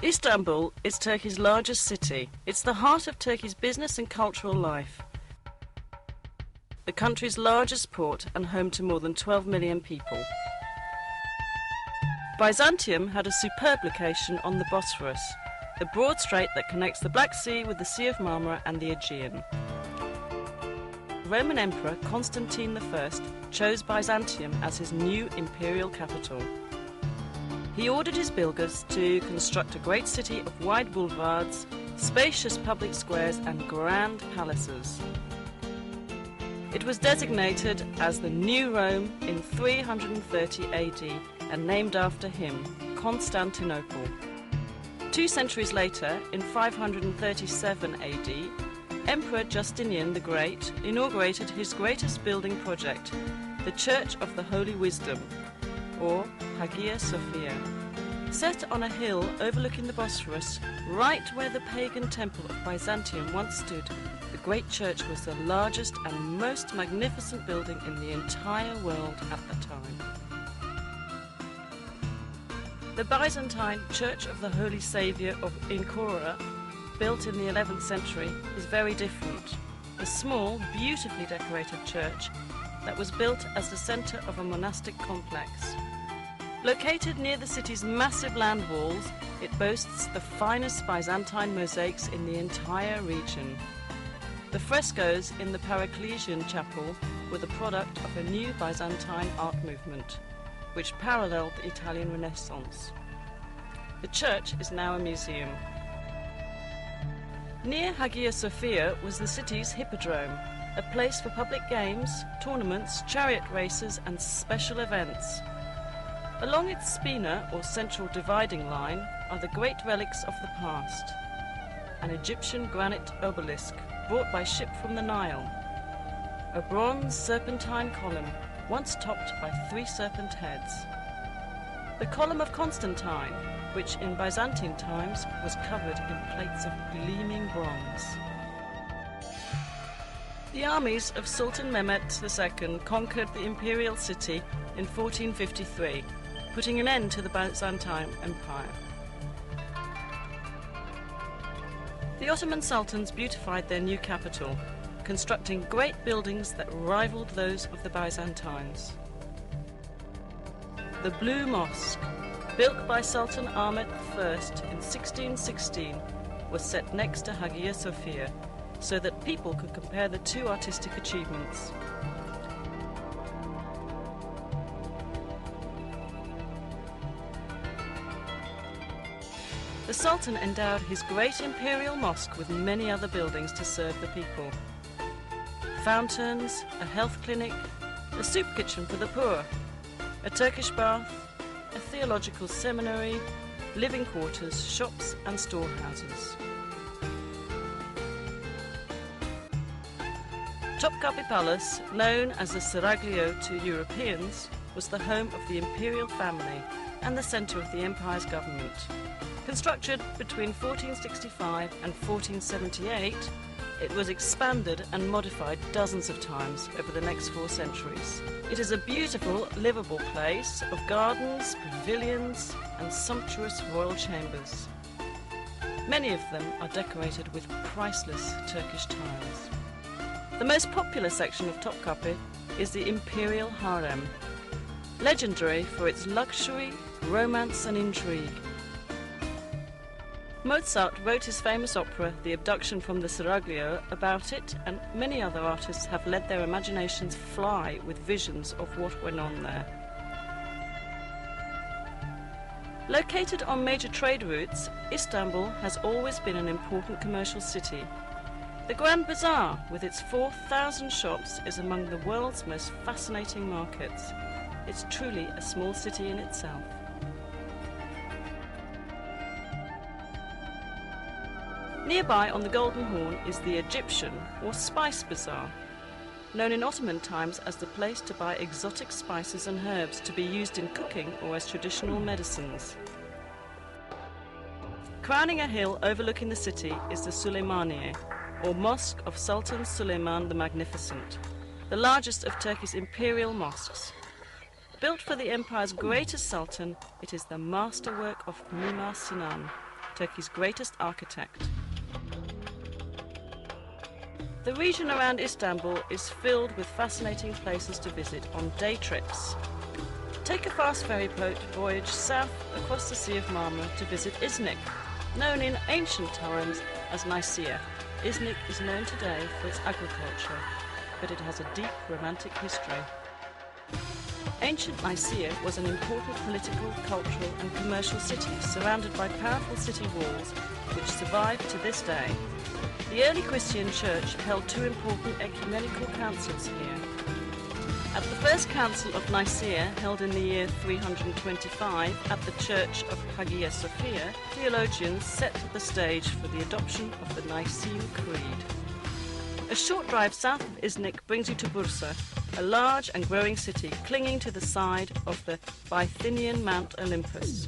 Istanbul is Turkey's largest city. It's the heart of Turkey's business and cultural life. The country's largest port and home to more than 12 million people. Byzantium had a superb location on the Bosphorus, the broad strait that connects the Black Sea with the Sea of Marmara and the Aegean. Roman Emperor Constantine I chose Byzantium as his new imperial capital. He ordered his builders to construct a great city of wide boulevards, spacious public squares and grand palaces. It was designated as the New Rome in 330 AD and named after him, Constantinople. 2 centuries later, in 537 AD, Emperor Justinian the Great inaugurated his greatest building project, the Church of the Holy Wisdom, or Hagia Sophia. Set on a hill overlooking the Bosphorus, right where the pagan temple of Byzantium once stood, the great church was the largest and most magnificent building in the entire world at the time. The Byzantine Church of the Holy Saviour of Ankara, built in the 11th century, is very different. A small, beautifully decorated church that was built as the centre of a monastic complex. Located near the city's massive land walls, it boasts the finest Byzantine mosaics in the entire region. The frescoes in the Paracelsian chapel were the product of a new Byzantine art movement, which paralleled the Italian Renaissance. The church is now a museum. Near Hagia Sophia was the city's hippodrome, a place for public games, tournaments, chariot races and special events. Along its spina, or central dividing line, are the great relics of the past. An Egyptian granite obelisk brought by ship from the Nile. A bronze serpentine column, once topped by 3 serpent heads. The column of Constantine, which in Byzantine times was covered in plates of gleaming bronze. The armies of Sultan Mehmet II conquered the imperial city in 1453, putting an end to the Byzantine Empire. The Ottoman sultans beautified their new capital, constructing great buildings that rivaled those of the Byzantines. The Blue Mosque, built by Sultan Ahmet I in 1616, was set next to Hagia Sophia, so that people could compare the 2 artistic achievements. The Sultan endowed his great imperial mosque with many other buildings to serve the people. Fountains, a health clinic, a soup kitchen for the poor, a Turkish bath, a theological seminary, living quarters, shops and storehouses. Topkapi Palace, known as the Seraglio to Europeans, was the home of the imperial family and the centre of the empire's government. Constructed between 1465 and 1478, it was expanded and modified dozens of times over the next 4 centuries. It is a beautiful, livable place of gardens, pavilions and sumptuous royal chambers. Many of them are decorated with priceless Turkish tiles. The most popular section of Topkapi is the Imperial Harem, legendary for its luxury, romance and intrigue. Mozart wrote his famous opera, The Abduction from the Seraglio, about it, and many other artists have let their imaginations fly with visions of what went on there. Located on major trade routes, Istanbul has always been an important commercial city. The Grand Bazaar, with its 4,000 shops, is among the world's most fascinating markets. It's truly a small city in itself. Nearby on the Golden Horn is the Egyptian or Spice Bazaar, known in Ottoman times as the place to buy exotic spices and herbs to be used in cooking or as traditional medicines. Crowning a hill overlooking the city is the Süleymaniye, or Mosque of Sultan Süleyman the Magnificent, the largest of Turkey's imperial mosques. Built for the empire's greatest sultan, it is the masterwork of Mimar Sinan, Turkey's greatest architect. The region around Istanbul is filled with fascinating places to visit on day trips. Take a fast ferry boat voyage south across the Sea of Marmara to visit Iznik, known in ancient times as Nicaea. Iznik is known today for its agriculture, but it has a deep romantic history. Ancient Nicaea was an important political, cultural and commercial city surrounded by powerful city walls which survive to this day. The early Christian church held two important ecumenical councils here. At the first council of Nicaea, held in the year 325 at the church of Hagia Sophia, theologians set the stage for the adoption of the Nicene Creed. A short drive south of Iznik brings you to Bursa, a large and growing city clinging to the side of the Bithynian Mount Olympus.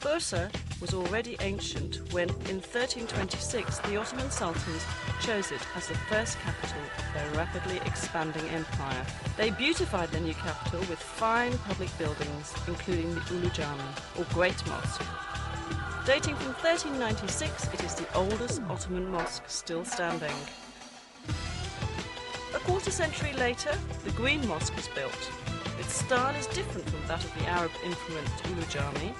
Bursa was already ancient when, in 1326, the Ottoman Sultans chose it as the first capital of their rapidly expanding empire. They beautified their new capital with fine public buildings, including the Ulu Cami, or Great Mosque. Dating from 1396, it is the oldest Ottoman mosque still standing. A quarter century later, the Green Mosque was built. Its style is different from that of the Arab-influenced Ulu Cami.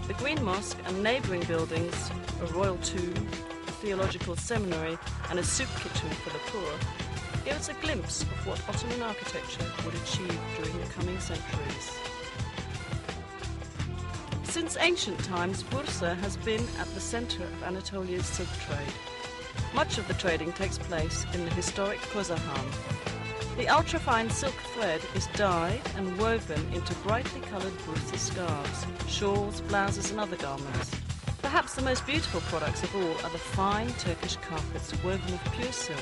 The Green Mosque and neighbouring buildings, a royal tomb, a theological seminary and a soup kitchen for the poor, give us a glimpse of what Ottoman architecture would achieve during the coming centuries. Since ancient times, Bursa has been at the centre of Anatolia's silk trade. Much of the trading takes place in the historic Kozahan. The ultrafine silk thread is dyed and woven into brightly coloured Bursa scarves, shawls, blouses and other garments. Perhaps the most beautiful products of all are the fine Turkish carpets woven of pure silk,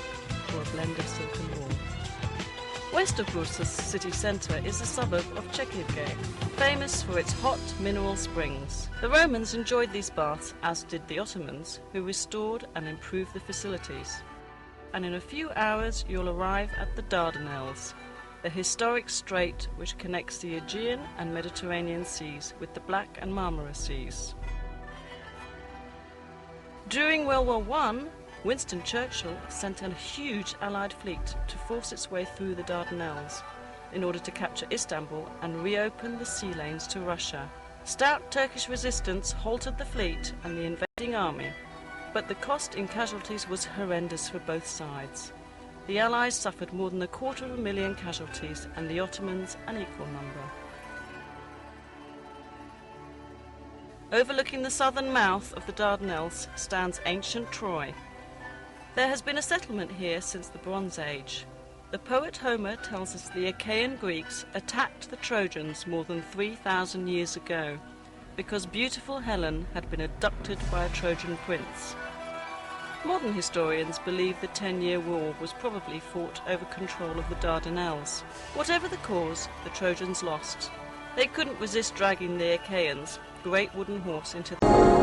or a blend of silk and wool. West of Bursa's city centre is the suburb of Tekirdag, famous for its hot mineral springs. The Romans enjoyed these baths, as did the Ottomans, who restored and improved the facilities. And in a few hours you'll arrive at the Dardanelles, the historic strait which connects the Aegean and Mediterranean seas with the Black and Marmara seas. During World War I, Winston Churchill sent a huge Allied fleet to force its way through the Dardanelles in order to capture Istanbul and reopen the sea lanes to Russia. Stout Turkish resistance halted the fleet and the invading army, but the cost in casualties was horrendous for both sides. The Allies suffered more than 250,000 casualties and the Ottomans an equal number. Overlooking the southern mouth of the Dardanelles stands ancient Troy. There has been a settlement here since the Bronze Age. The poet Homer tells us the Achaean Greeks attacked the Trojans more than 3,000 years ago because beautiful Helen had been abducted by a Trojan prince. Modern historians believe the 10-year war was probably fought over control of the Dardanelles. Whatever the cause, the Trojans lost. They couldn't resist dragging the Achaeans' great wooden horse into the